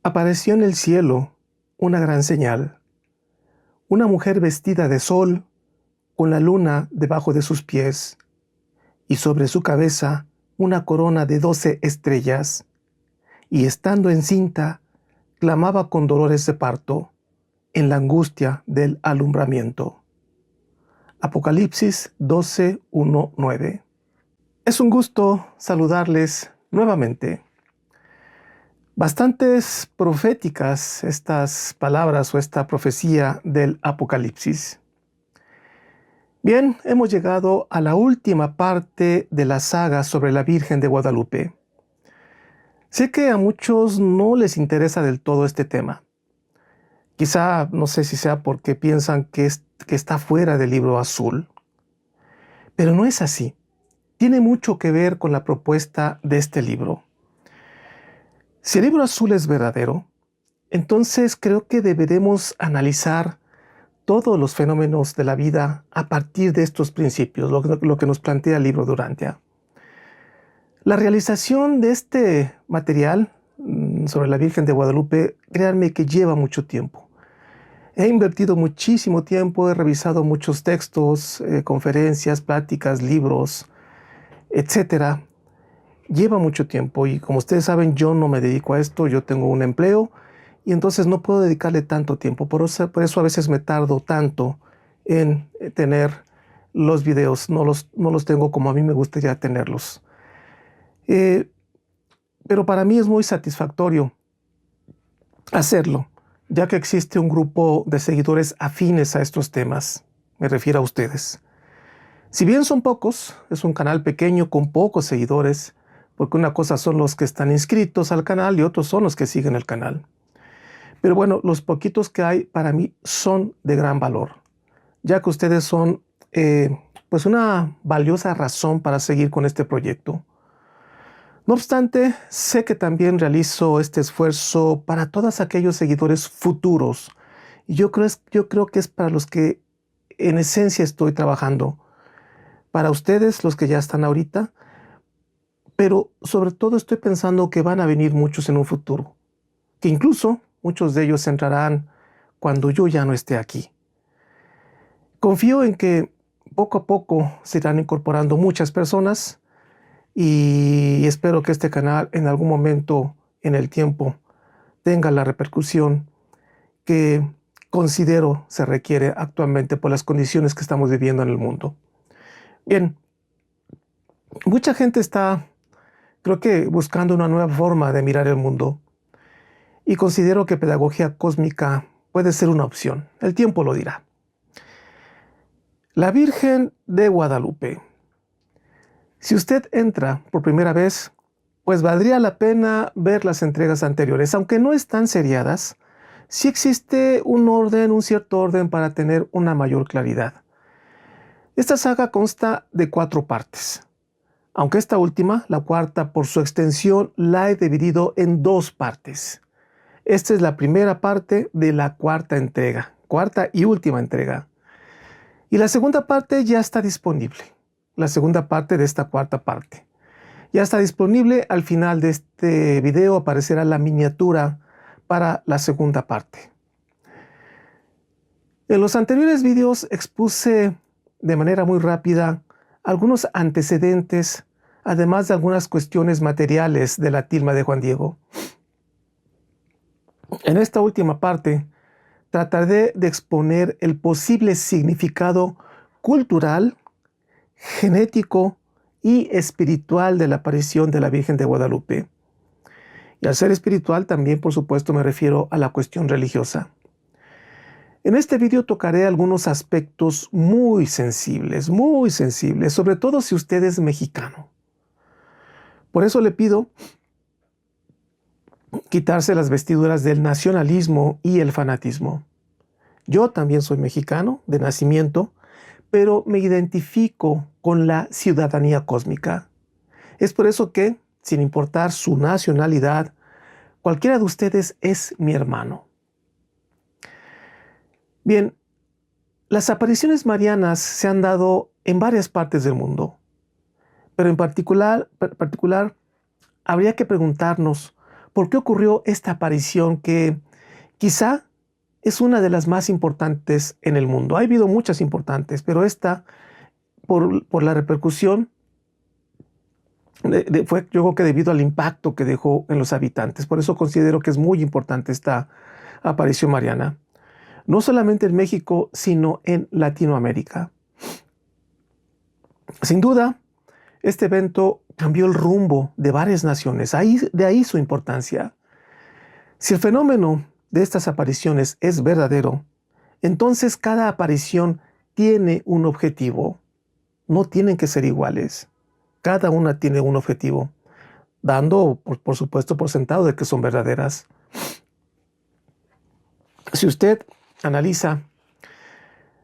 Apareció en el cielo una gran señal, una mujer vestida de sol, con la luna debajo de sus pies, y sobre su cabeza una corona de 12 estrellas, y estando encinta, clamaba con dolores de parto, en la angustia del alumbramiento. Apocalipsis 12:1-9. Es un gusto saludarles nuevamente. Bastantes proféticas estas palabras o esta profecía del Apocalipsis. Bien, hemos llegado a la última parte de la saga sobre la Virgen de Guadalupe. Sé que a muchos no les interesa del todo este tema. Quizá, no sé si sea porque piensan que está fuera del libro azul. Pero no es así. Tiene mucho que ver con la propuesta de este libro. Si el libro azul es verdadero, entonces creo que deberemos analizar todos los fenómenos de la vida a partir de estos principios, lo que nos plantea el libro Durantia. La realización de este material sobre la Virgen de Guadalupe, créanme que lleva mucho tiempo. He invertido muchísimo tiempo, he revisado muchos textos, conferencias, pláticas, libros, etcétera. Lleva mucho tiempo y como ustedes saben, yo no me dedico a esto, yo tengo un empleo y entonces no puedo dedicarle tanto tiempo. Por eso a veces me tardo tanto en tener los videos, no los tengo como a mí me gustaría tenerlos. Pero para mí es muy satisfactorio hacerlo, ya que existe un grupo de seguidores afines a estos temas, me refiero a ustedes. Si bien son pocos, es un canal pequeño con pocos seguidores, porque una cosa son los que están inscritos al canal y otros son los que siguen el canal. Pero bueno, los poquitos que hay para mí son de gran valor, ya que ustedes son pues una valiosa razón para seguir con este proyecto. No obstante, sé que también realizo este esfuerzo para todos aquellos seguidores futuros. Y yo creo que es para los que en esencia estoy trabajando. Para ustedes, los que ya están ahorita, pero sobre todo estoy pensando que van a venir muchos en un futuro, que incluso muchos de ellos entrarán cuando yo ya no esté aquí. Confío en que poco a poco se irán incorporando muchas personas y espero que este canal en algún momento en el tiempo tenga la repercusión que considero se requiere actualmente por las condiciones que estamos viviendo en el mundo. Bien, mucha gente está, creo que, buscando una nueva forma de mirar el mundo y considero que pedagogía cósmica puede ser una opción. El tiempo lo dirá. La Virgen de Guadalupe. Si usted entra por primera vez, pues valdría la pena ver las entregas anteriores. Aunque no están seriadas, sí existe un cierto orden para tener una mayor claridad. Esta saga consta de 4 partes. Aunque esta última, la cuarta, por su extensión, la he dividido en 2 partes. Esta es la primera parte de la cuarta entrega, cuarta y última entrega. Y la segunda parte ya está disponible. La segunda parte de esta cuarta parte. Ya está disponible. Al final de este video aparecerá la miniatura para la segunda parte. En los anteriores videos expuse de manera muy rápida algunos antecedentes, además de algunas cuestiones materiales de la tilma de Juan Diego. En esta última parte trataré de exponer el posible significado cultural, genético y espiritual de la aparición de la Virgen de Guadalupe. Y al ser espiritual también, por supuesto, me refiero a la cuestión religiosa. En este video tocaré algunos aspectos muy sensibles, sobre todo si usted es mexicano. Por eso le pido quitarse las vestiduras del nacionalismo y el fanatismo. Yo también soy mexicano de nacimiento, pero me identifico con la ciudadanía cósmica. Es por eso que, sin importar su nacionalidad, cualquiera de ustedes es mi hermano. Bien, las apariciones marianas se han dado en varias partes del mundo, pero en particular habría que preguntarnos ¿Por qué ocurrió esta aparición que quizá es una de las más importantes en el mundo? Ha habido muchas importantes, pero esta, por la repercusión, fue yo creo que debido al impacto que dejó en los habitantes. Por eso considero que es muy importante esta aparición mariana. No solamente en México, sino en Latinoamérica. Sin duda, este evento cambió el rumbo de varias naciones. De ahí su importancia. Si el fenómeno de estas apariciones es verdadero, entonces cada aparición tiene un objetivo. No tienen que ser iguales. Cada una tiene un objetivo, dando, por supuesto, por sentado de que son verdaderas. Si usted analiza,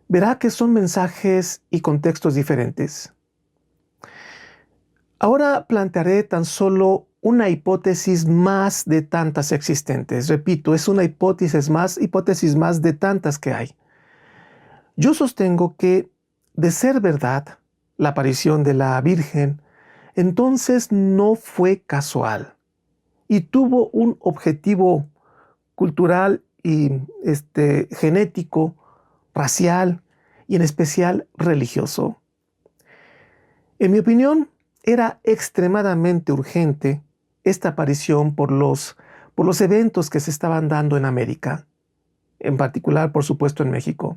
verá que son mensajes y contextos diferentes. Ahora plantearé tan solo una hipótesis más de tantas existentes. Repito, es una hipótesis más de tantas que hay. Yo sostengo que, de ser verdad, la aparición de la Virgen, entonces no fue casual y tuvo un objetivo cultural y genético, racial y en especial religioso. En mi opinión, era extremadamente urgente esta aparición por los eventos que se estaban dando en América, en particular, por supuesto, en México.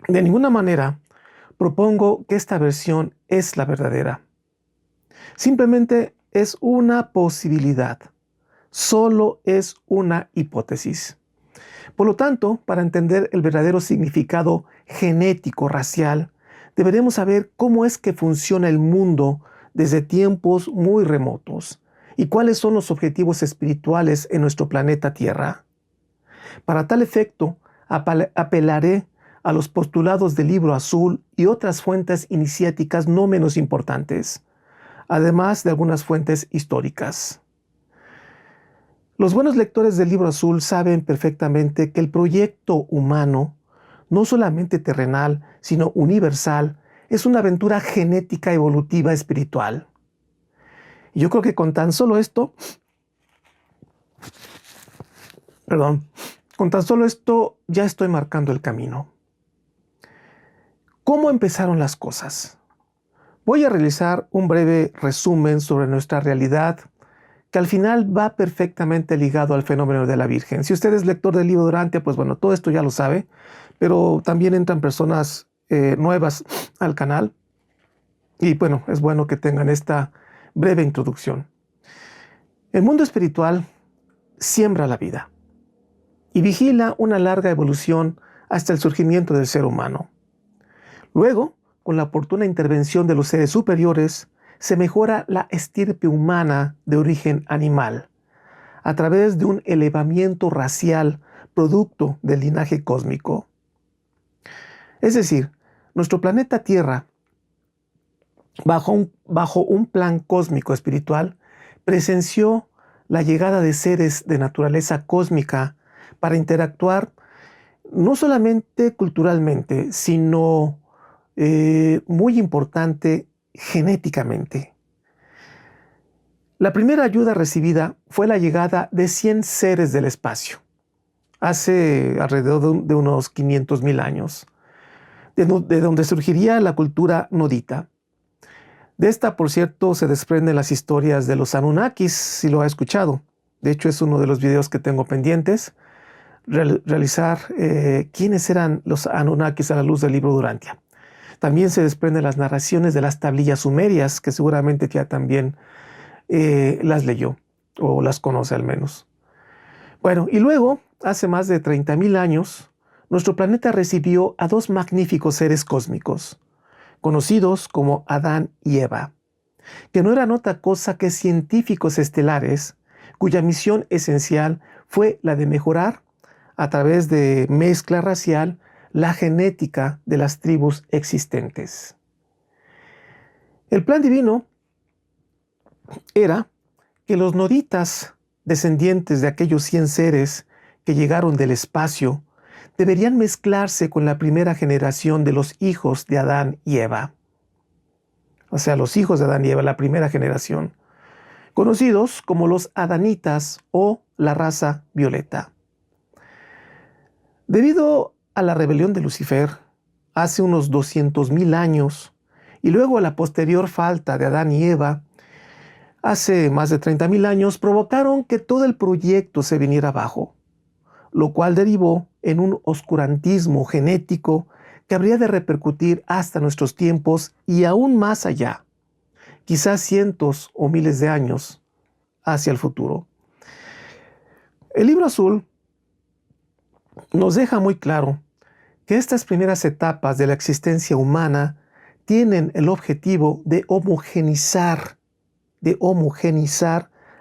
De ninguna manera propongo que esta versión es la verdadera. Simplemente es una posibilidad. Solo es una hipótesis. Por lo tanto, para entender el verdadero significado genético racial, deberemos saber cómo es que funciona el mundo desde tiempos muy remotos y cuáles son los objetivos espirituales en nuestro planeta Tierra. Para tal efecto, apelaré a los postulados del Libro Azul y otras fuentes iniciáticas no menos importantes, además de algunas fuentes históricas. Los buenos lectores del Libro Azul saben perfectamente que el proyecto humano, no solamente terrenal, sino universal, es una aventura genética evolutiva espiritual. Y yo creo que con tan solo esto ya estoy marcando el camino. ¿Cómo empezaron las cosas? Voy a realizar un breve resumen sobre nuestra realidad que al final va perfectamente ligado al fenómeno de la Virgen. Si usted es lector del libro Durantia, pues bueno, todo esto ya lo sabe, pero también entran personas nuevas al canal y bueno, es bueno que tengan esta breve introducción. El mundo espiritual siembra la vida y vigila una larga evolución hasta el surgimiento del ser humano. Luego, con la oportuna intervención de los seres superiores, se mejora la estirpe humana de origen animal a través de un elevamiento racial producto del linaje cósmico. Es decir, nuestro planeta Tierra, bajo un plan cósmico espiritual, presenció la llegada de seres de naturaleza cósmica para interactuar no solamente culturalmente, sino muy importante genéticamente. La primera ayuda recibida fue la llegada de 100 seres del espacio, hace alrededor de unos 500,000 años, de donde surgiría la cultura nodita. De esta, por cierto, se desprenden las historias de los Anunnakis, si lo ha escuchado. De hecho, es uno de los videos que tengo pendientes, realizar quiénes eran los Anunnakis a la luz del libro Durantia. También se desprenden las narraciones de las tablillas sumerias, que seguramente ya también las leyó, o las conoce al menos. Bueno, y luego, hace más de 30,000 años, nuestro planeta recibió a dos magníficos seres cósmicos, conocidos como Adán y Eva, que no eran otra cosa que científicos estelares, cuya misión esencial fue la de mejorar, a través de mezcla racial, la genética de las tribus existentes. El plan divino era que los noditas, descendientes de aquellos 100 seres que llegaron del espacio, deberían mezclarse con la primera generación de los hijos de Adán y Eva. O sea, los hijos de Adán y Eva, la primera generación. conocidos como los adanitas o la raza violeta. Debido a la rebelión de Lucifer, hace unos 200.000 años, y luego a la posterior falta de Adán y Eva, hace más de 30.000 años, provocaron que todo el proyecto se viniera abajo, lo cual derivó en un oscurantismo genético que habría de repercutir hasta nuestros tiempos y aún más allá, quizás cientos o miles de años hacia el futuro. El libro azul nos deja muy claro que estas primeras etapas de la existencia humana tienen el objetivo de homogenizar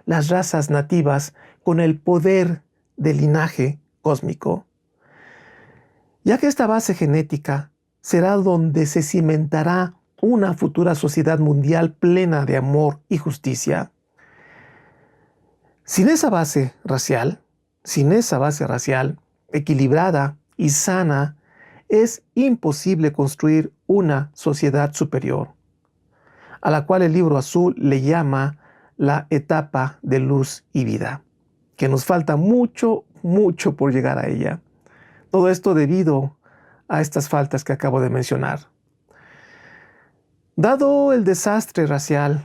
las razas nativas con el poder del linaje cósmico, ya que esta base genética será donde se cimentará una futura sociedad mundial plena de amor y justicia. Sin esa base racial equilibrada y sana, es imposible construir una sociedad superior, a la cual el libro azul le llama la etapa de luz y vida, que nos falta mucho, mucho por llegar a ella. Todo esto debido a estas faltas que acabo de mencionar. Dado el desastre racial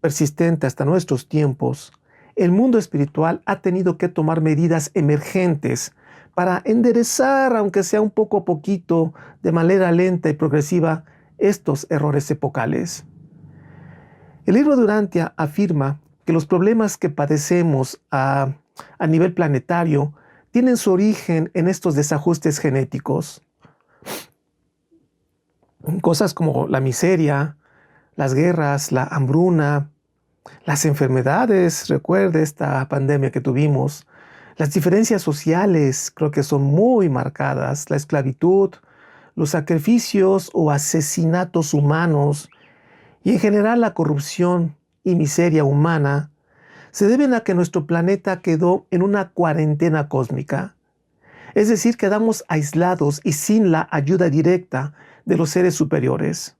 persistente hasta nuestros tiempos, el mundo espiritual ha tenido que tomar medidas emergentes para enderezar, aunque sea un poco a poquito, de manera lenta y progresiva, estos errores epocales. El libro de Urantia afirma que los problemas que padecemos a nivel planetario tienen su origen en estos desajustes genéticos. Cosas como la miseria, las guerras, la hambruna, las enfermedades, recuerde esta pandemia que tuvimos, las diferencias sociales creo que son muy marcadas, la esclavitud, los sacrificios o asesinatos humanos y en general la corrupción y miseria humana se deben a que nuestro planeta quedó en una cuarentena cósmica. Es decir, quedamos aislados y sin la ayuda directa de los seres superiores.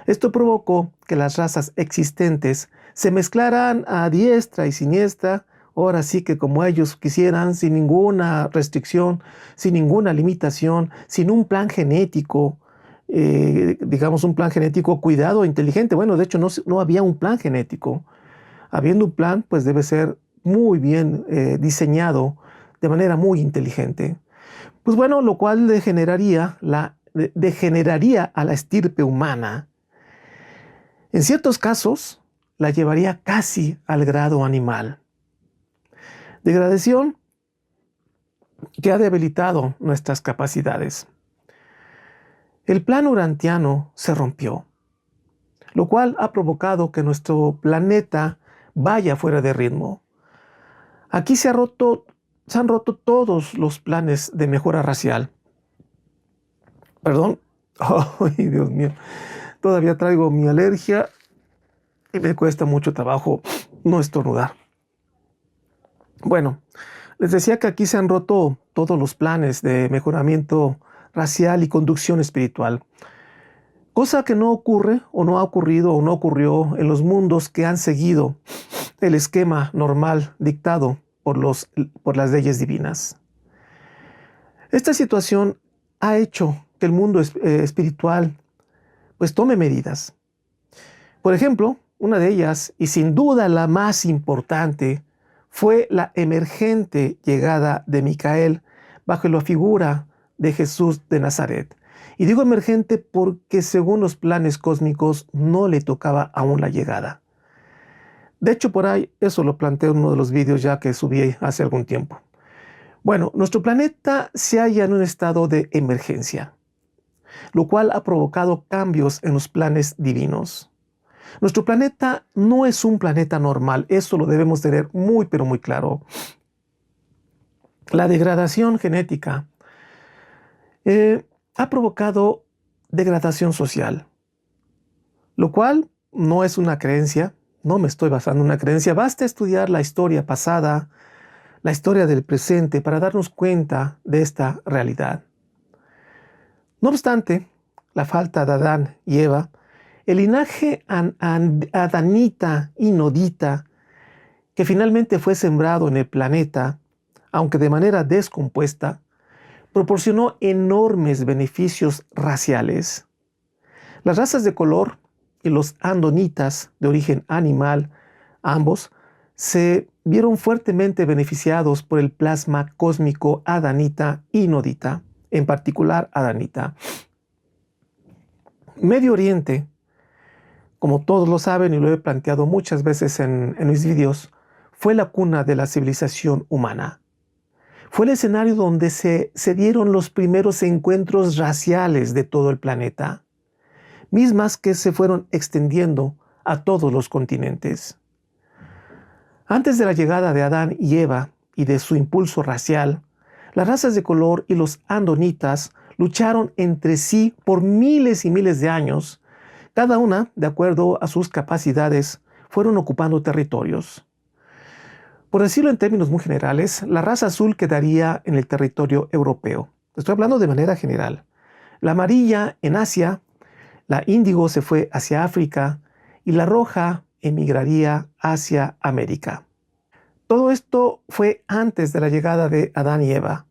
Esto provocó que las razas existentes se mezclaran a diestra y siniestra, ahora sí que como ellos quisieran, sin ninguna restricción, sin ninguna limitación, sin un plan genético, digamos un plan genético cuidado e inteligente. Bueno, de hecho no había un plan genético. Habiendo un plan, pues debe ser muy bien diseñado de manera muy inteligente. Pues bueno, lo cual degeneraría a la estirpe humana. En ciertos casos, la llevaría casi al grado animal. Degradación que ha debilitado nuestras capacidades. El plan urantiano se rompió, lo cual ha provocado que nuestro planeta vaya fuera de ritmo. Aquí se han roto todos los planes de mejora racial. Perdón. Ay, Dios mío. Todavía traigo mi alergia y me cuesta mucho trabajo no estornudar. Bueno, les decía que aquí se han roto todos los planes de mejoramiento racial y conducción espiritual. Cosa que no ocurre o no ha ocurrido o no ocurrió en los mundos que han seguido el esquema normal dictado por las leyes divinas. Esta situación ha hecho que el mundo espiritual pues tome medidas. Por ejemplo, una de ellas, y sin duda la más importante, fue la emergente llegada de Micael bajo la figura de Jesús de Nazaret. Y digo emergente porque según los planes cósmicos no le tocaba aún la llegada. De hecho, por ahí eso lo planteé en uno de los vídeos ya que subí hace algún tiempo. Bueno, nuestro planeta se halla en un estado de emergencia, lo cual ha provocado cambios en los planes divinos. Nuestro planeta no es un planeta normal, eso lo debemos tener muy pero muy claro. La degradación genética ha provocado degradación social, lo cual no es una creencia, no me estoy basando en una creencia, basta estudiar la historia pasada, la historia del presente para darnos cuenta de esta realidad. No obstante, la falta de Adán y Eva, el linaje adanita y nodita que finalmente fue sembrado en el planeta, aunque de manera descompuesta, proporcionó enormes beneficios raciales. Las razas de color y los andonitas de origen animal, ambos, se vieron fuertemente beneficiados por el plasma cósmico adanita y nodita, en particular adanita. Medio Oriente, como todos lo saben y lo he planteado muchas veces en mis vídeos, fue la cuna de la civilización humana. Fue el escenario donde se dieron los primeros encuentros raciales de todo el planeta, mismas que se fueron extendiendo a todos los continentes. Antes de la llegada de Adán y Eva y de su impulso racial, las razas de color y los andonitas lucharon entre sí por miles y miles de años. Cada una, de acuerdo a sus capacidades, fueron ocupando territorios. Por decirlo en términos muy generales, la raza azul quedaría en el territorio europeo. Estoy hablando de manera general. La amarilla en Asia, la índigo se fue hacia África y la roja emigraría hacia América. Todo esto fue antes de la llegada de Adán y Eva,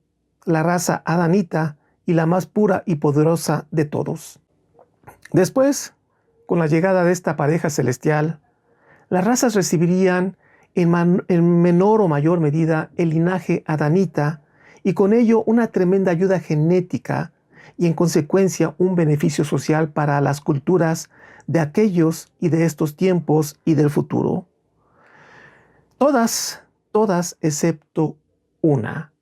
la raza adanita y la más pura y poderosa de todos. Después, con la llegada de esta pareja celestial, las razas recibirían en menor o mayor medida el linaje adanita y con ello una tremenda ayuda genética y en consecuencia un beneficio social para las culturas de aquellos y de estos tiempos y del futuro. Todas excepto una,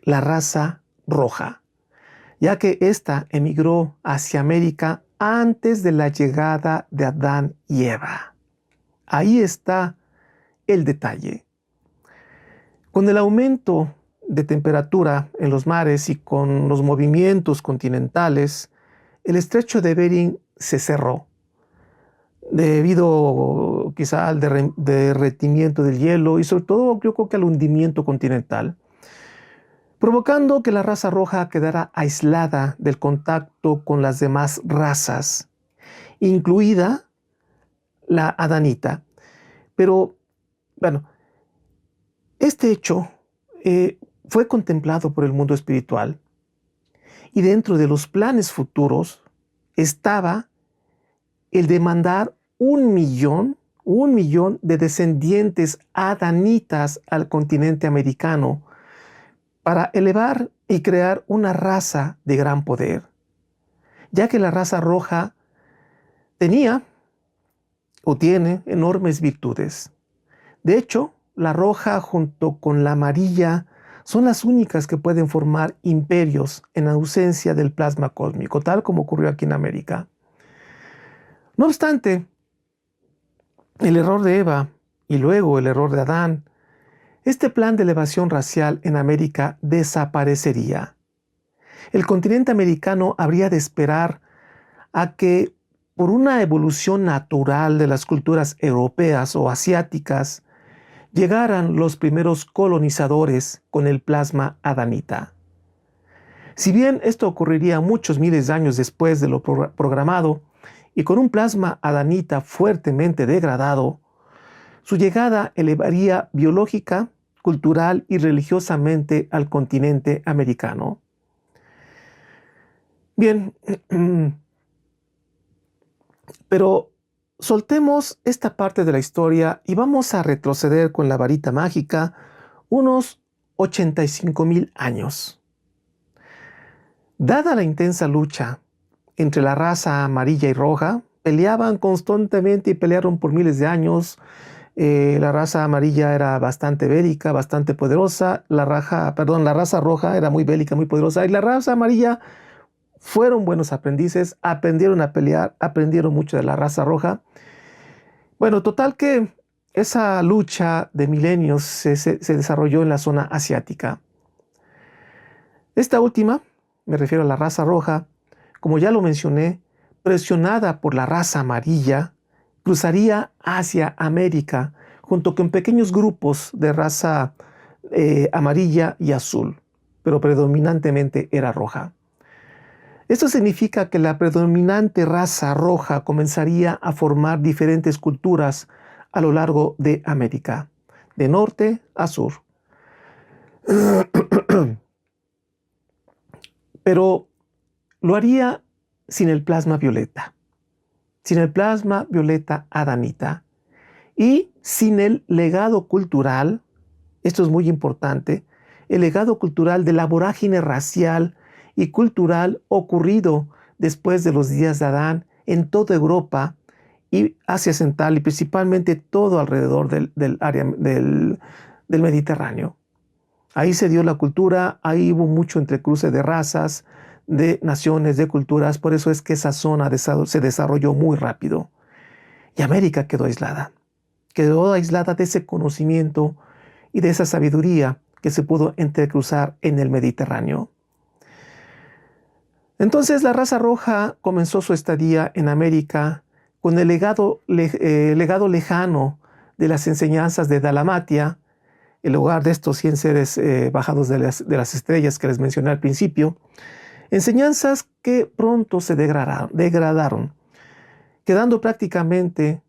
la raza roja, ya que ésta emigró hacia América antes de la llegada de Adán y Eva. Ahí está el detalle. Con el aumento de temperatura en los mares y con los movimientos continentales, el estrecho de Bering se cerró, debido quizá al derretimiento del hielo y sobre todo yo creo que al hundimiento continental, provocando que la raza roja quedara aislada del contacto con las demás razas, incluida la adanita. Pero, bueno, este hecho fue contemplado por el mundo espiritual y dentro de los planes futuros estaba el de mandar un millón de descendientes adanitas al continente americano para elevar y crear una raza de gran poder, ya que la raza roja tenía o tiene enormes virtudes. De hecho, la roja junto con la amarilla son las únicas que pueden formar imperios en ausencia del plasma cósmico, tal como ocurrió aquí en América. No obstante, el error de Eva y luego el error de Adán, este plan de elevación racial en América desaparecería. El continente americano habría de esperar a que, por una evolución natural de las culturas europeas o asiáticas, llegaran los primeros colonizadores con el plasma adanita. Si bien esto ocurriría muchos miles de años después de lo programado, y con un plasma adanita fuertemente degradado, su llegada elevaría biológica, cultural y religiosamente al continente americano. Bien, pero soltemos esta parte de la historia y vamos a retroceder con la varita mágica unos 85,000 años. Dada la intensa lucha entre la raza amarilla y roja, peleaban constantemente y pelearon por miles de años. La raza amarilla era bastante bélica, bastante poderosa. La raza roja era muy bélica, muy poderosa. Y la raza amarilla fueron buenos aprendices, aprendieron a pelear, aprendieron mucho de la raza roja. Bueno, total que esa lucha de milenios se desarrolló en la zona asiática. Esta última, me refiero a la raza roja, como ya lo mencioné, presionada por la raza amarilla, cruzaría hacia América junto con pequeños grupos de raza amarilla y azul, pero predominantemente era roja. Esto significa que la predominante raza roja comenzaría a formar diferentes culturas a lo largo de América, de norte a sur. Pero lo haría sin el plasma violeta, sin el plasma violeta adanita y sin el legado cultural, esto es muy importante, el legado cultural de la vorágine racial y cultural ocurrido después de los días de Adán en toda Europa y Asia Central y principalmente todo alrededor del área del Mediterráneo. Ahí se dio la cultura, ahí hubo mucho entrecruce de razas, de naciones, de culturas, por eso es que esa zona se desarrolló muy rápido. Y América quedó aislada de ese conocimiento y de esa sabiduría que se pudo entrecruzar en el Mediterráneo. Entonces la raza roja comenzó su estadía en América con el legado lejano de las enseñanzas de Dalmatia, el hogar de estos 100 seres bajados de las estrellas que les mencioné al principio, enseñanzas que pronto se degradaron, quedando prácticamente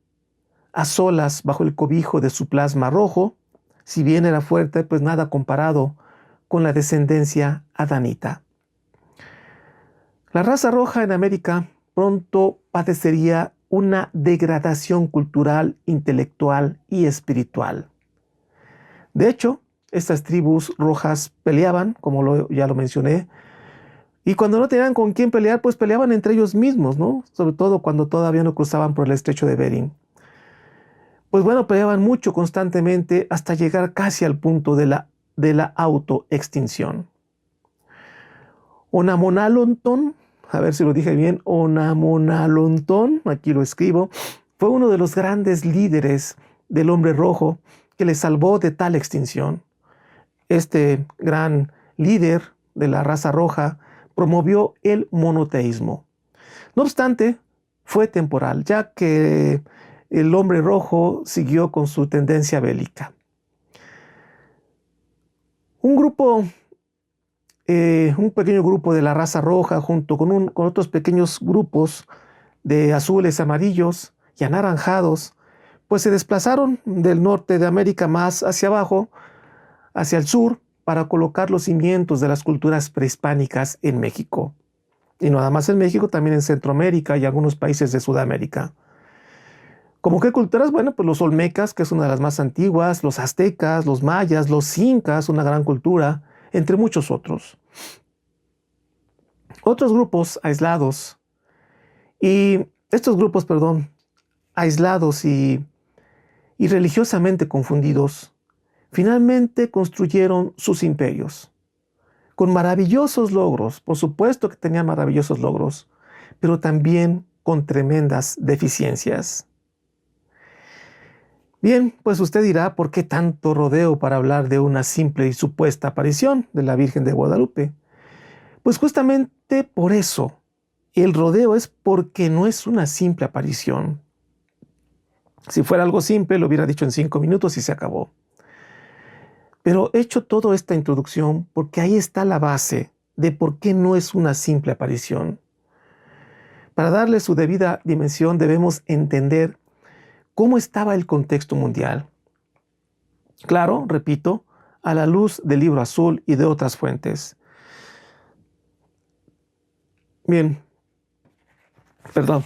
a solas bajo el cobijo de su plasma rojo, si bien era fuerte, pues nada comparado con la descendencia adanita. La raza roja en América pronto padecería una degradación cultural, intelectual y espiritual. De hecho, estas tribus rojas peleaban, como ya lo mencioné, y cuando no tenían con quién pelear, pues peleaban entre ellos mismos, ¿no? Sobre todo cuando todavía no cruzaban por el estrecho de Bering. Pues bueno, peleaban mucho constantemente hasta llegar casi al punto de la autoextinción. Onamonalonton, a ver si lo dije bien, Onamonalonton, aquí lo escribo, fue uno de los grandes líderes del hombre rojo que le salvó de tal extinción. Este gran líder de la raza roja promovió el monoteísmo. No obstante, fue temporal, ya que el hombre rojo siguió con su tendencia bélica. Un pequeño grupo de la raza roja, junto con otros pequeños grupos de azules, amarillos y anaranjados, pues se desplazaron del norte de América más hacia abajo, hacia el sur, para colocar los cimientos de las culturas prehispánicas en México. Y no nada más en México, también en Centroamérica y algunos países de Sudamérica. ¿Cómo qué culturas? Bueno, pues los olmecas, que es una de las más antiguas, los aztecas, los mayas, los incas, una gran cultura, entre muchos otros. Otros grupos aislados, aislados y religiosamente confundidos, finalmente construyeron sus imperios, con maravillosos logros, por supuesto que tenían maravillosos logros, pero también con tremendas deficiencias. Bien, pues usted dirá, ¿por qué tanto rodeo para hablar de una simple y supuesta aparición de la Virgen de Guadalupe? Pues justamente por eso, el rodeo es porque no es una simple aparición. Si fuera algo simple, lo hubiera dicho en 5 minutos y se acabó. Pero he hecho toda esta introducción porque ahí está la base de por qué no es una simple aparición. Para darle su debida dimensión debemos entender cómo estaba el contexto mundial. Claro, repito, a la luz del Libro Azul y de otras fuentes. Bien, perdón.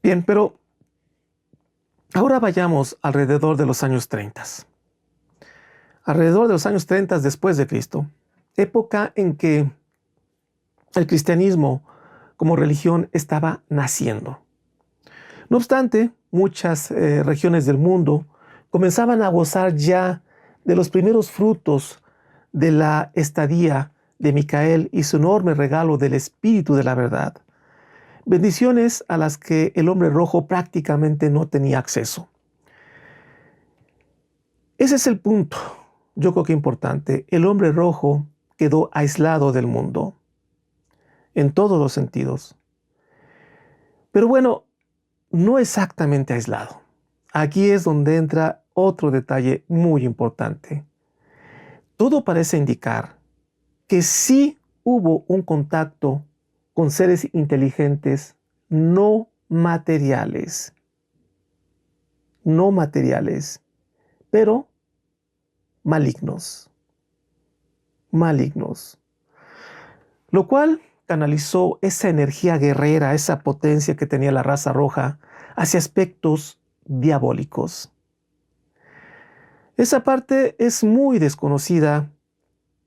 Bien, pero ahora vayamos alrededor de los años 30. Alrededor de los años 30 después de Cristo, época en que el cristianismo como religión estaba naciendo. No obstante, muchas regiones del mundo comenzaban a gozar ya de los primeros frutos de la estadía de Micael y su enorme regalo del Espíritu de la verdad. Bendiciones a las que el hombre rojo prácticamente no tenía acceso. Ese es el punto, yo creo que importante. El hombre rojo quedó aislado del mundo, en todos los sentidos. Pero bueno, no exactamente aislado. Aquí es donde entra otro detalle muy importante. Todo parece indicar que sí hubo un contacto con seres inteligentes no materiales. no materiales, pero malignos. Malignos. Lo cual canalizó esa energía guerrera, esa potencia que tenía la raza roja hacia aspectos diabólicos. Esa parte es muy desconocida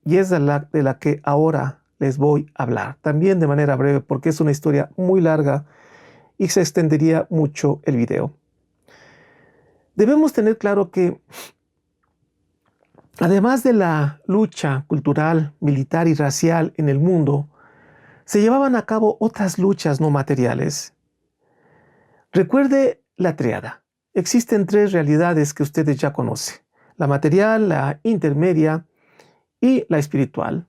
y es de la que ahora les voy a hablar, también de manera breve porque es una historia muy larga y se extendería mucho el video. Debemos tener claro que además de la lucha cultural, militar y racial en el mundo, se llevaban a cabo otras luchas no materiales. Recuerde la triada. Existen tres realidades que ustedes ya conocen: la material, la intermedia y la espiritual.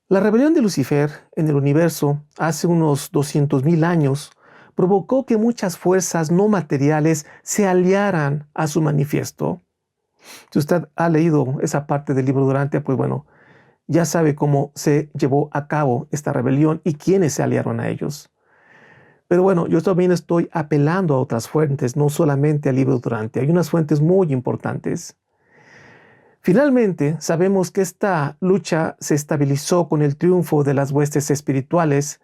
La rebelión de Lucifer en el universo hace unos 200,000 años provocó que muchas fuerzas no materiales se aliaran a su manifiesto. Si usted ha leído esa parte del libro Durantia, pues bueno, ya sabe cómo se llevó a cabo esta rebelión y quiénes se aliaron a ellos. Pero bueno, yo también estoy apelando a otras fuentes, no solamente al libro Durantia. Hay unas fuentes muy importantes. Finalmente, sabemos que esta lucha se estabilizó con el triunfo de las huestes espirituales,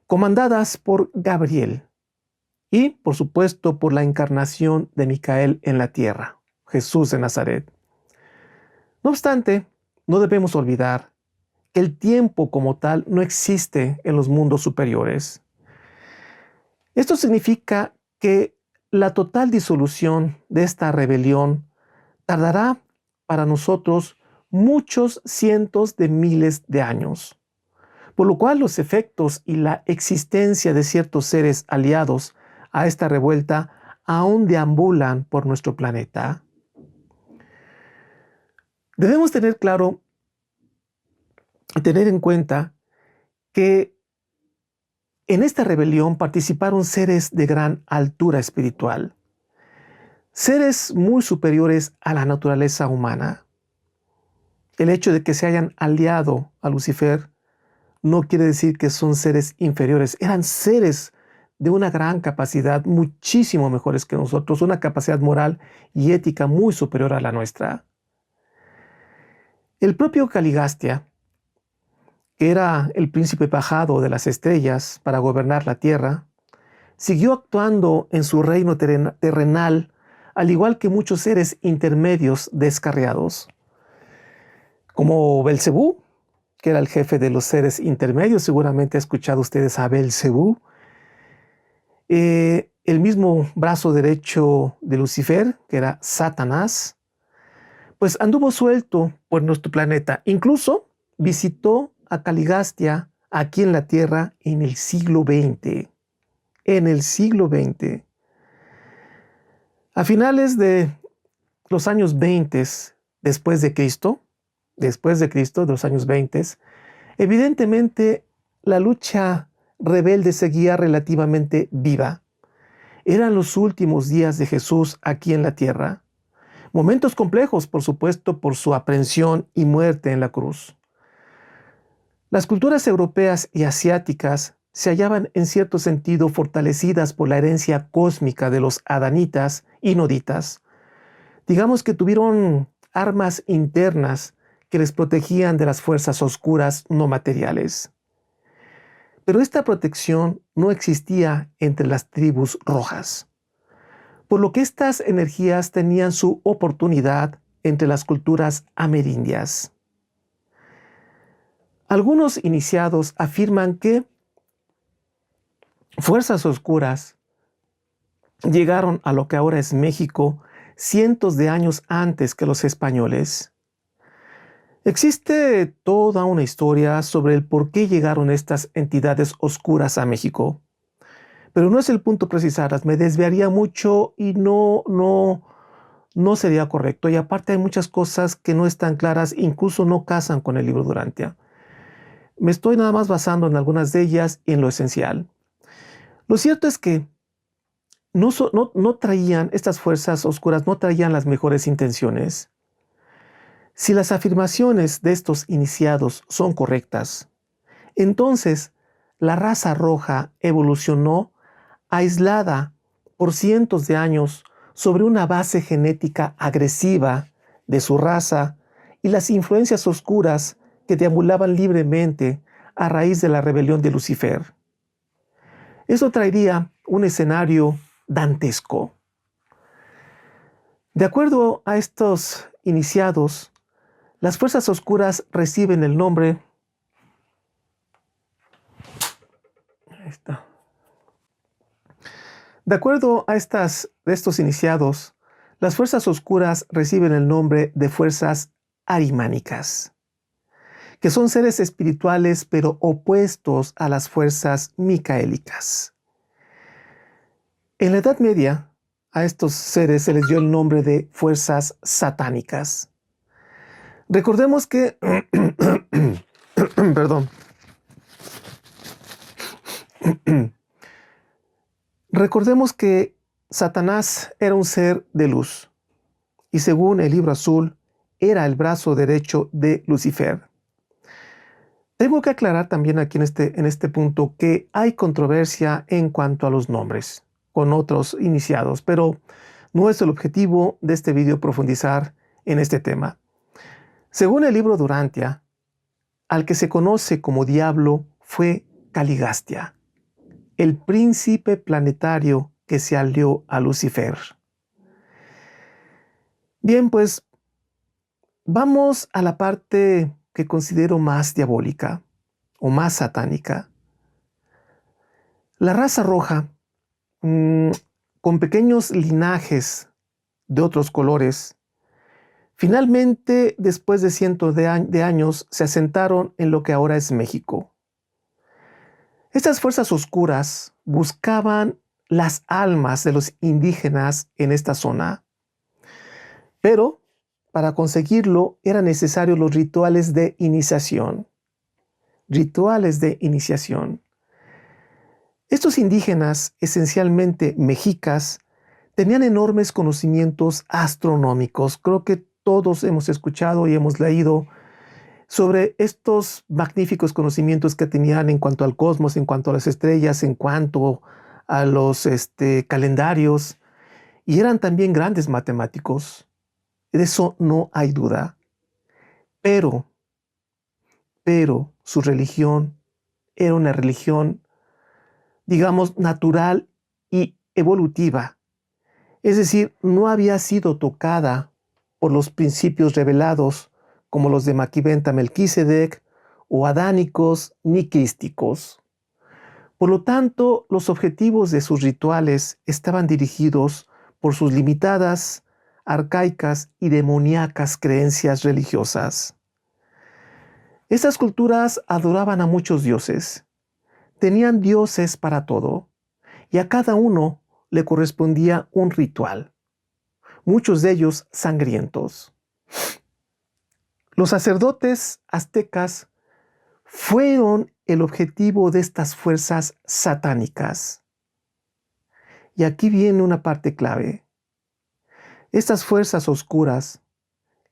comandadas por Gabriel y, por supuesto, por la encarnación de Micael en la tierra, Jesús de Nazaret. No obstante, no debemos olvidar que el tiempo como tal no existe en los mundos superiores. Esto significa que la total disolución de esta rebelión tardará para nosotros muchos cientos de miles de años, por lo cual los efectos y la existencia de ciertos seres aliados a esta revuelta aún deambulan por nuestro planeta. Debemos tener claro y tener en cuenta que en esta rebelión participaron seres de gran altura espiritual, seres muy superiores a la naturaleza humana. El hecho de que se hayan aliado a Lucifer no quiere decir que son seres inferiores. Eran seres de una gran capacidad, muchísimo mejores que nosotros, una capacidad moral y ética muy superior a la nuestra. El propio Caligastia, que era el príncipe bajado de las estrellas para gobernar la tierra, siguió actuando en su reino terrenal, al igual que muchos seres intermedios descarriados, como Belcebú, que era el jefe de los seres intermedios. Seguramente han escuchado ustedes a Belcebú. El mismo brazo derecho de Lucifer, que era Satanás, pues anduvo suelto por nuestro planeta. Incluso visitó a Caligastia aquí en la Tierra en el siglo XX. En el siglo XX. A finales de los años 20 después de Cristo, de los años 20, evidentemente la lucha rebelde seguía relativamente viva. Eran los últimos días de Jesús aquí en la tierra. Momentos complejos, por supuesto, por su aprehensión y muerte en la cruz. Las culturas europeas y asiáticas se hallaban en cierto sentido fortalecidas por la herencia cósmica de los adanitas y noditas. Digamos que tuvieron armas internas que les protegían de las fuerzas oscuras no materiales. Pero esta protección no existía entre las tribus rojas, por lo que estas energías tenían su oportunidad entre las culturas amerindias. Algunos iniciados afirman que fuerzas oscuras llegaron a lo que ahora es México cientos de años antes que los españoles. Existe toda una historia sobre el por qué llegaron estas entidades oscuras a México, pero no es el punto precisarlas. Me desviaría mucho y no sería correcto. Y aparte hay muchas cosas que no están claras, incluso no casan con el libro Durantia. Me estoy nada más basando en algunas de ellas y en lo esencial. Lo cierto es que no traían, estas fuerzas oscuras no traían las mejores intenciones. Si las afirmaciones de estos iniciados son correctas, entonces la raza roja evolucionó aislada por cientos de años sobre una base genética agresiva de su raza y las influencias oscuras que deambulaban libremente a raíz de la rebelión de Lucifer. Eso traería un escenario dantesco. De acuerdo a estos iniciados, las fuerzas oscuras reciben el nombre. Ahí está. De acuerdo a estos iniciados, las fuerzas oscuras reciben el nombre de fuerzas arimánicas, que son seres espirituales pero opuestos a las fuerzas micaélicas. En la Edad Media, a estos seres se les dio el nombre de fuerzas satánicas. Recordemos que, perdón, recordemos que Satanás era un ser de luz y según el Libro Azul era el brazo derecho de Lucifer. Tengo que aclarar también aquí en este punto que hay controversia en cuanto a los nombres con otros iniciados, pero no es el objetivo de este video profundizar en este tema. Según el libro Durantia, al que se conoce como diablo fue Caligastia, el príncipe planetario que se alió a Lucifer. Bien, pues vamos a la parte que considero más diabólica o más satánica. La raza roja, con pequeños linajes de otros colores, finalmente, después de cientos de años, se asentaron en lo que ahora es México. Estas fuerzas oscuras buscaban las almas de los indígenas en esta zona, pero para conseguirlo eran necesarios los rituales de iniciación. Rituales de iniciación. Estos indígenas, esencialmente mexicas, tenían enormes conocimientos astronómicos. Creo que todos hemos escuchado y hemos leído sobre estos magníficos conocimientos que tenían en cuanto al cosmos, en cuanto a las estrellas, en cuanto a los calendarios, y eran también grandes matemáticos. De eso no hay duda. Pero su religión era una religión, digamos, natural y evolutiva. Es decir, no había sido tocada por los principios revelados como los de Maquiventa Melquisedec o adánicos ni crísticos. Por lo tanto, los objetivos de sus rituales estaban dirigidos por sus limitadas, arcaicas y demoníacas creencias religiosas. Estas culturas adoraban a muchos dioses. Tenían dioses para todo, y a cada uno le correspondía un ritual, muchos de ellos sangrientos. Los sacerdotes aztecas fueron el objetivo de estas fuerzas satánicas. Y aquí viene una parte clave. Estas fuerzas oscuras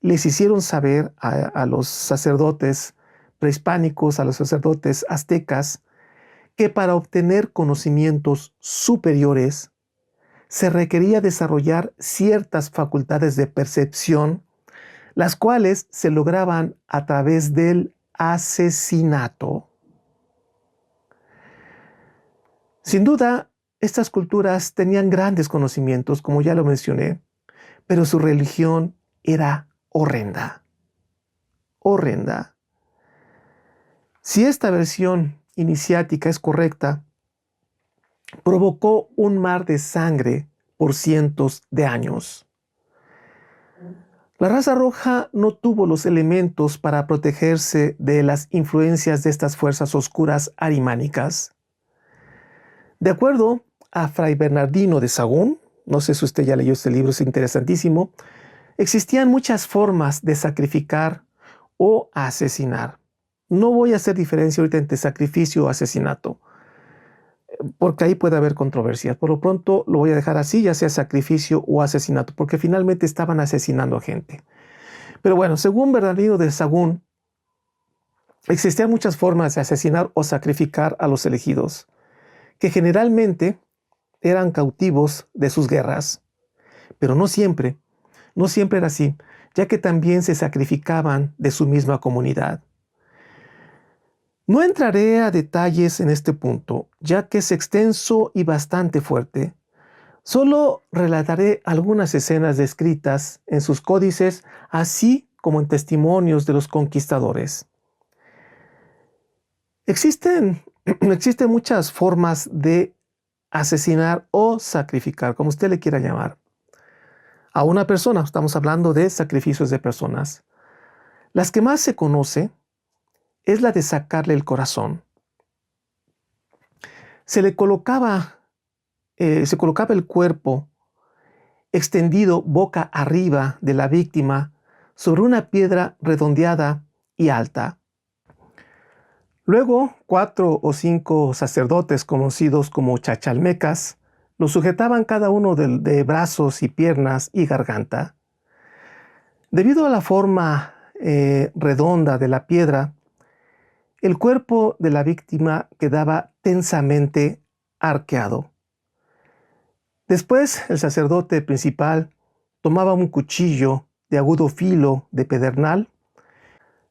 les hicieron saber a los sacerdotes prehispánicos, a los sacerdotes aztecas, que para obtener conocimientos superiores se requería desarrollar ciertas facultades de percepción, las cuales se lograban a través del asesinato. Sin duda, estas culturas tenían grandes conocimientos, como ya lo mencioné, pero su religión era horrenda. Horrenda. Si esta versión iniciática es correcta, provocó un mar de sangre por cientos de años. La raza roja no tuvo los elementos para protegerse de las influencias de estas fuerzas oscuras arimánicas. De acuerdo a Fray Bernardino de Sahagún, no sé si usted ya leyó este libro, es interesantísimo, existían muchas formas de sacrificar o asesinar. No voy a hacer diferencia ahorita entre sacrificio o asesinato, porque ahí puede haber controversias. Por lo pronto lo voy a dejar así, ya sea sacrificio o asesinato, porque finalmente estaban asesinando a gente. Pero bueno, según Bernardino de Sahagún, existían muchas formas de asesinar o sacrificar a los elegidos, que generalmente eran cautivos de sus guerras, Pero no siempre era así, ya que también se sacrificaban de su misma comunidad. No entraré a detalles en este punto, ya que es extenso y bastante fuerte. Solo relataré algunas escenas descritas en sus códices, así como en testimonios de los conquistadores. Existen muchas formas de asesinar o sacrificar, como usted le quiera llamar, a una persona. Estamos hablando de sacrificios de personas. Las que más se conoce es la de sacarle el corazón. Se colocaba el cuerpo extendido boca arriba de la víctima sobre una piedra redondeada y alta. Luego, 4 o 5 sacerdotes conocidos como chachalmecas lo sujetaban cada uno de brazos y piernas y garganta. Debido a la forma redonda de la piedra, el cuerpo de la víctima quedaba tensamente arqueado. Después, el sacerdote principal tomaba un cuchillo de agudo filo de pedernal.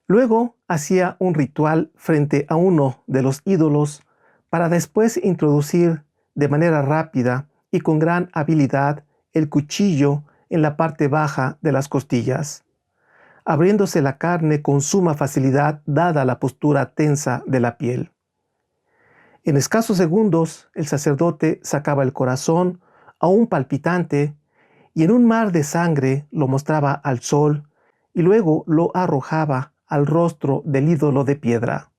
Luego hacía un ritual frente a uno de los ídolos para después introducir de manera rápida y con gran habilidad el cuchillo en la parte baja de las costillas, abriéndose la carne con suma facilidad dada la postura tensa de la piel. En escasos segundos, el sacerdote sacaba el corazón, aún palpitante, y en un mar de sangre lo mostraba al sol y luego lo arrojaba al rostro del ídolo de piedra.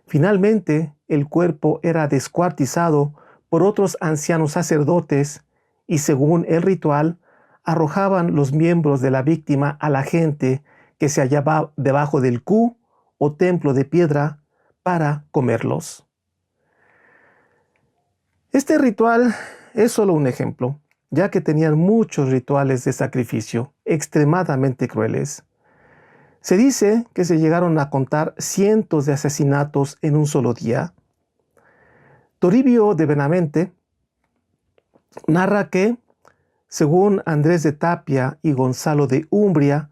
Finalmente, el cuerpo era descuartizado por otros ancianos sacerdotes y, según el ritual, arrojaban los miembros de la víctima a la gente que se hallaba debajo del Ku o templo de piedra para comerlos. Este ritual es solo un ejemplo, ya que tenían muchos rituales de sacrificio extremadamente crueles. Se dice que se llegaron a contar cientos de asesinatos en un solo día. Toribio de Benavente narra que, según Andrés de Tapia y Gonzalo de Umbria,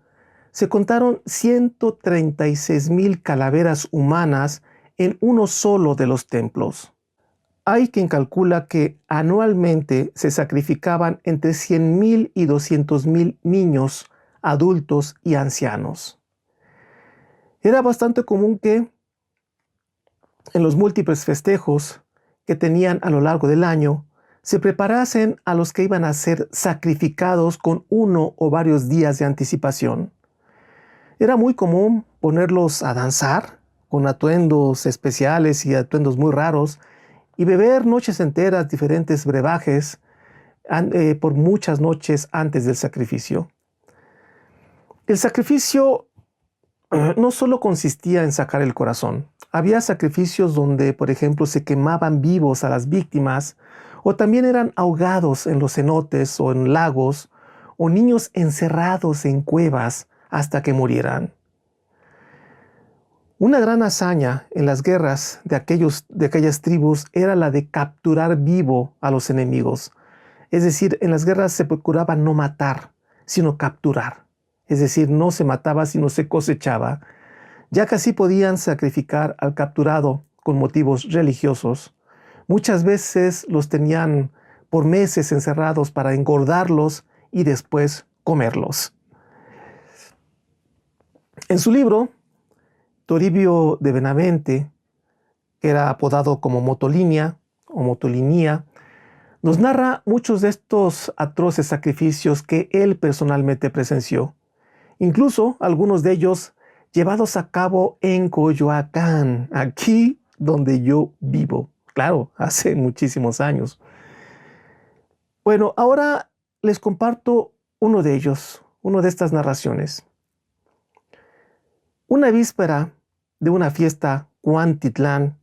se contaron 136,000 calaveras humanas en uno solo de los templos. Hay quien calcula que anualmente se sacrificaban entre 100,000 y 200,000 niños, adultos y ancianos. Era bastante común que en los múltiples festejos que tenían a lo largo del año, se preparasen a los que iban a ser sacrificados con 1 o varios días de anticipación. Era muy común ponerlos a danzar con atuendos especiales y atuendos muy raros y beber noches enteras diferentes brebajes por muchas noches antes del sacrificio. El sacrificio no solo consistía en sacar el corazón. Había sacrificios donde, por ejemplo, se quemaban vivos a las víctimas, o también eran ahogados en los cenotes o en lagos, o niños encerrados en cuevas hasta que murieran. Una gran hazaña en las guerras de aquellas tribus era la de capturar vivo a los enemigos. Es decir, en las guerras se procuraba no matar, sino capturar. Es decir, no se mataba, sino se cosechaba, ya que así podían sacrificar al capturado con motivos religiosos. Muchas veces los tenían por meses encerrados para engordarlos y después comerlos. En su libro, Toribio de Benavente, que era apodado como Motolinia o Motolinía, nos narra muchos de estos atroces sacrificios que él personalmente presenció. Incluso algunos de ellos llevados a cabo en Coyoacán, aquí donde yo vivo. Claro, hace muchísimos años. Bueno, ahora les comparto uno de ellos, una de estas narraciones. Una víspera de una fiesta Cuantitlán,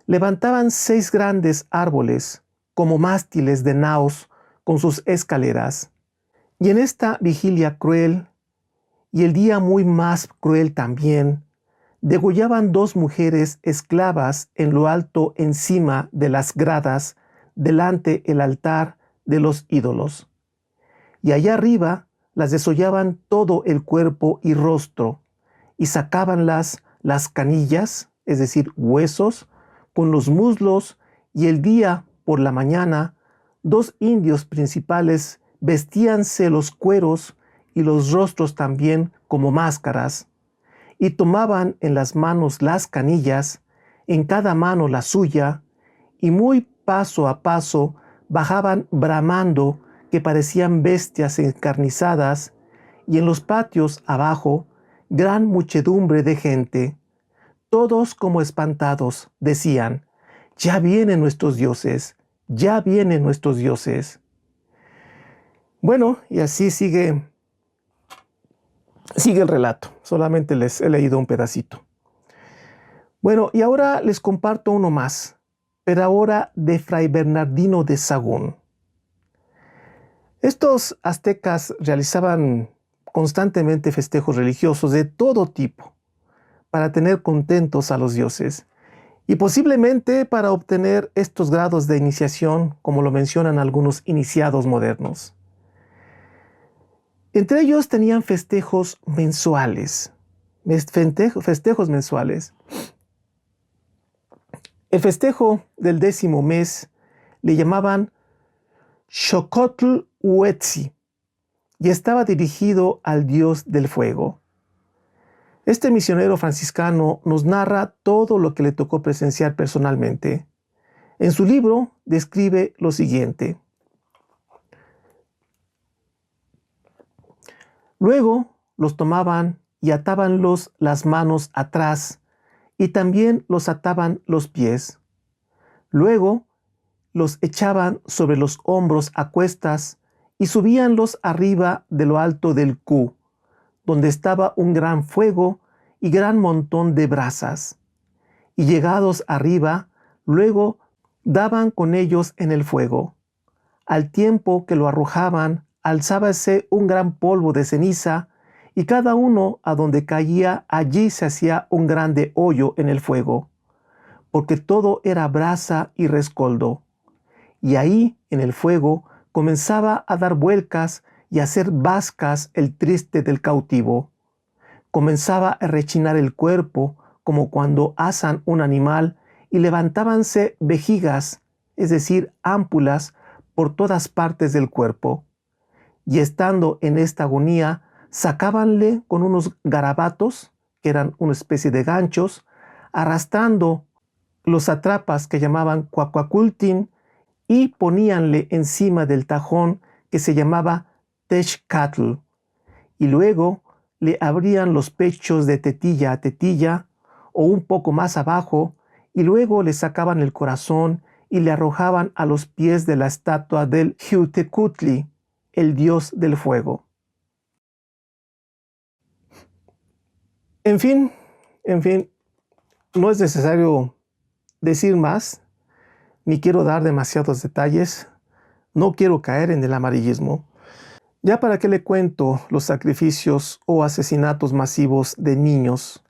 levantaban 6 grandes árboles como mástiles de naos con sus escaleras. Y en esta vigilia cruel, y el día muy más cruel también, degollaban 2 mujeres esclavas en lo alto encima de las gradas, delante el altar de los ídolos. y allá arriba las desollaban todo el cuerpo y rostro, y sacaban las canillas, es decir, huesos, con los muslos, y el día por la mañana, 2 indios principales vestíanse los cueros y los rostros también como máscaras, y tomaban en las manos las canillas, en cada mano la suya, y muy paso a paso bajaban bramando que parecían bestias encarnizadas, y en los patios abajo gran muchedumbre de gente. Todos como espantados decían: ya vienen nuestros dioses, ya vienen nuestros dioses. Bueno, y así sigue el relato. Solamente les he leído un pedacito. Bueno, y ahora les comparto uno más, pero ahora de Fray Bernardino de Sahagún. Estos aztecas realizaban constantemente festejos religiosos de todo tipo para tener contentos a los dioses y posiblemente para obtener estos grados de iniciación, como lo mencionan algunos iniciados modernos. Entre ellos tenían festejos mensuales. Festejos mensuales. El festejo del 10º mes le llamaban Xocotl Huetzi y estaba dirigido al dios del fuego. Este misionero franciscano nos narra todo lo que le tocó presenciar personalmente. En su libro describe lo siguiente. Luego los tomaban y atábanlos las manos atrás y también los ataban los pies. Luego los echaban sobre los hombros a cuestas y subíanlos arriba de lo alto del Q, donde estaba un gran fuego y gran montón de brasas. Y llegados arriba, luego daban con ellos en el fuego. Al tiempo que lo arrojaban, alzábase un gran polvo de ceniza, y cada uno a donde caía, allí se hacía un grande hoyo en el fuego, porque todo era brasa y rescoldo. Y ahí, en el fuego, comenzaba a dar vueltas y a hacer bascas el triste del cautivo. Comenzaba a rechinar el cuerpo, como cuando asan un animal, y levantábanse vejigas, es decir, ámpulas, por todas partes del cuerpo. Y estando en esta agonía, sacábanle con unos garabatos, que eran una especie de ganchos, arrastrando los atrapas que llamaban cuacuacultin, y poníanle encima del tajón que se llamaba Techcatl, y luego le abrían los pechos de tetilla a tetilla, o un poco más abajo, y luego le sacaban el corazón y le arrojaban a los pies de la estatua del Xiuhtecutli, el dios del fuego. En fin, no es necesario decir más, ni quiero dar demasiados detalles, no quiero caer en el amarillismo. Ya para qué le cuento los sacrificios o asesinatos masivos de niños,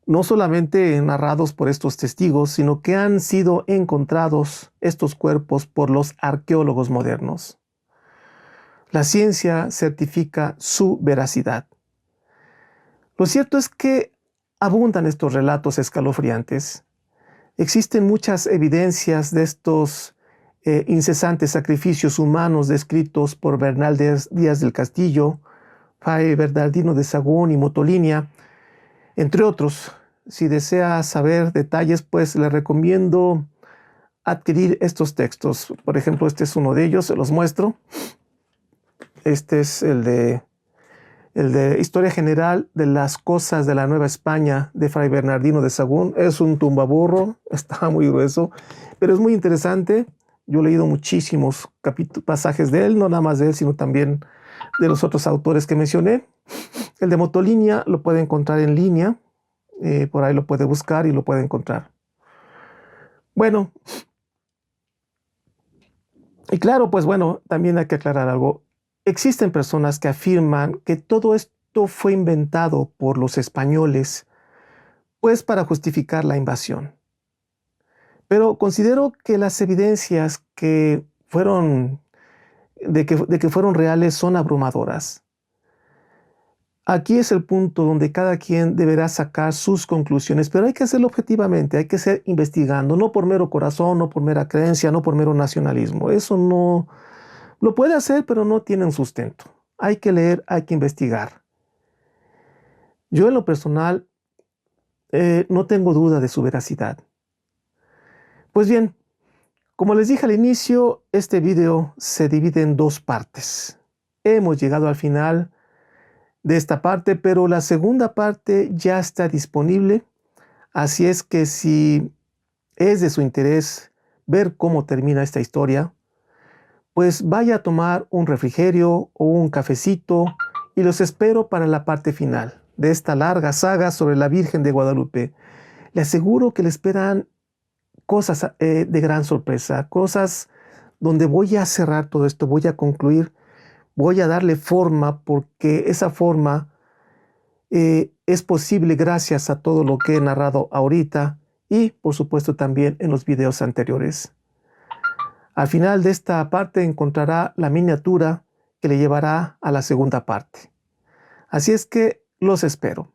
no solamente narrados por estos testigos, sino que han sido encontrados estos cuerpos por los arqueólogos modernos. La ciencia certifica su veracidad. Lo cierto es que abundan estos relatos escalofriantes. Existen muchas evidencias de estos incesantes sacrificios humanos descritos por Bernal Díaz del Castillo, Fray Bernardino de Sahagún y Motolinia, entre otros. Si desea saber detalles, pues le recomiendo adquirir estos textos. Por ejemplo, este es uno de ellos, se los muestro. Este es el de Historia General de las Cosas de la Nueva España de Fray Bernardino de Sahagún. Es un tumbaburro, está muy grueso, pero es muy interesante. Yo he leído muchísimos pasajes de él, no nada más de él, sino también de los otros autores que mencioné. El de Motolinia lo puede encontrar en línea, por ahí lo puede buscar y lo puede encontrar. Bueno, y claro, pues bueno, también hay que aclarar algo. Existen personas que afirman que todo esto fue inventado por los españoles, pues para justificar la invasión. Pero considero que las evidencias que fueron de que fueron reales son abrumadoras. Aquí es el punto donde cada quien deberá sacar sus conclusiones, pero hay que hacerlo objetivamente, hay que ser investigando, no por mero corazón, no por mera creencia, no por mero nacionalismo. Eso no lo puede hacer, pero no tiene un sustento. Hay que leer, hay que investigar. Yo en lo personal no tengo duda de su veracidad. Pues bien, como les dije al inicio, este video se divide en dos partes. Hemos llegado al final de esta parte, pero la segunda parte ya está disponible. Así es que si es de su interés ver cómo termina esta historia, pues vaya a tomar un refrigerio o un cafecito y los espero para la parte final de esta larga saga sobre la Virgen de Guadalupe. Le aseguro que le esperan cosas de gran sorpresa, cosas donde voy a cerrar todo esto, voy a concluir, voy a darle forma porque esa forma es posible gracias a todo lo que he narrado ahorita y por supuesto también en los videos anteriores. Al final de esta parte encontrará la miniatura que le llevará a la segunda parte. Así es que los espero.